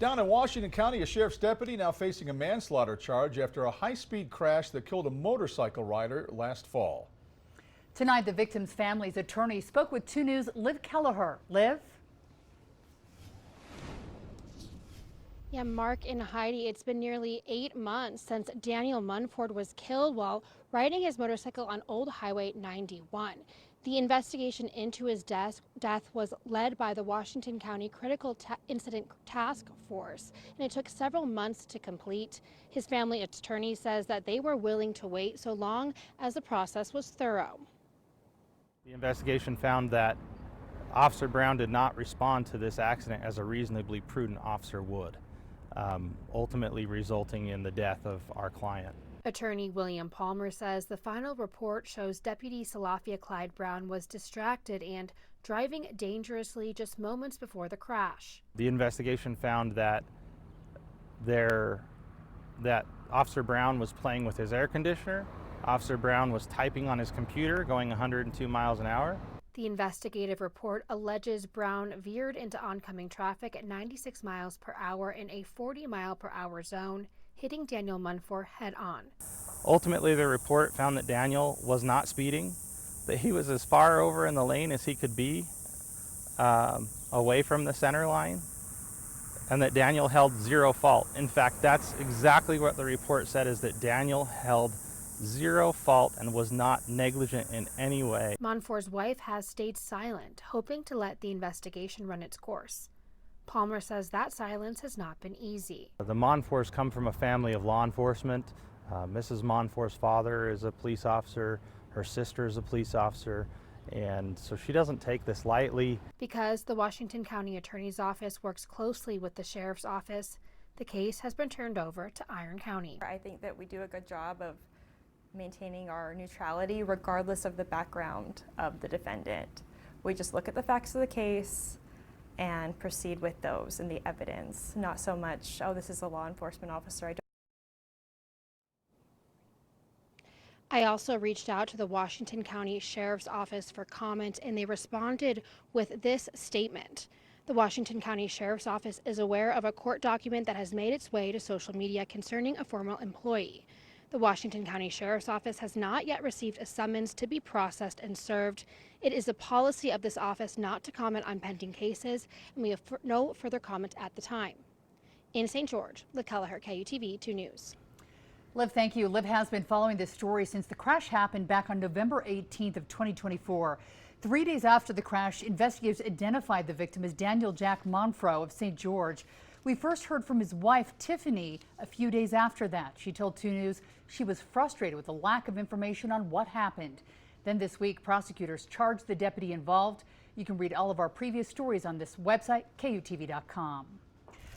Down in Washington County, a sheriff's deputy now facing a manslaughter charge after a high-speed crash that killed a motorcycle rider last fall. Tonight, the victim's family's attorney spoke with 2 News' Liv Kelleher. Liv? Yeah, Mark and Heidi, it's been nearly 8 months since Daniel Monfore was killed while riding his motorcycle on Old Highway 91. The investigation into his death was led by the Washington County Critical Incident Task Force, and it took several months to complete. His family attorney says that they were willing to wait so long as the process was thorough. The investigation found that Officer Brown did not respond to this accident as a reasonably prudent officer would, ultimately resulting in the death of our client. Attorney William Palmer says the final report shows Deputy Silafia Clyde Brown was distracted and driving dangerously just moments before the crash. The investigation found that Officer Brown was playing with his air conditioner. Officer Brown was typing on his computer going 102 miles an hour. The investigative report alleges Brown veered into oncoming traffic at 96 miles per hour in a 40 mile per hour zone, hitting Daniel Monfore head on. Ultimately, the report found that Daniel was not speeding, that he was as far over in the lane as he could be away from the center line, and that Daniel held zero fault. In fact, that's exactly what the report said, is that Daniel held zero fault and was not negligent in any way. Monfore's wife has stayed silent, hoping to let the investigation run its course. Palmer says that silence has not been easy. The Monfores come from a family of law enforcement. Mrs. Monfore's father is a police officer, her sister is a police officer, and so she doesn't take this lightly. Because the Washington County Attorney's Office works closely with the Sheriff's Office, the case has been turned over to Iron County. I think that we do a good job of maintaining our neutrality regardless of the background of the defendant. We just look at the facts of the case and proceed with those and the evidence, not so much, oh, this is a law enforcement officer. I also reached out to the Washington County Sheriff's Office for comment, and they responded with this statement. The Washington County Sheriff's Office is aware of a court document that has made its way to social media concerning a former employee. The Washington County Sheriff's Office has not yet received a summons to be processed and served. It is a policy of this office not to comment on pending cases, and we have no further comment at the time. In St. George, Liv Kelleher, KUTV 2 News. Liv, thank you. Liv has been following this story since the crash happened back on November 18th of 2024. 3 days after the crash, investigators identified the victim as Daniel Jack Monfore of St. George. We first heard from his wife, Tiffany, a few days after that. She told 2 News she was frustrated with the lack of information on what happened. Then this week, prosecutors charged the deputy involved. You can read all of our previous stories on this website, KUTV.com.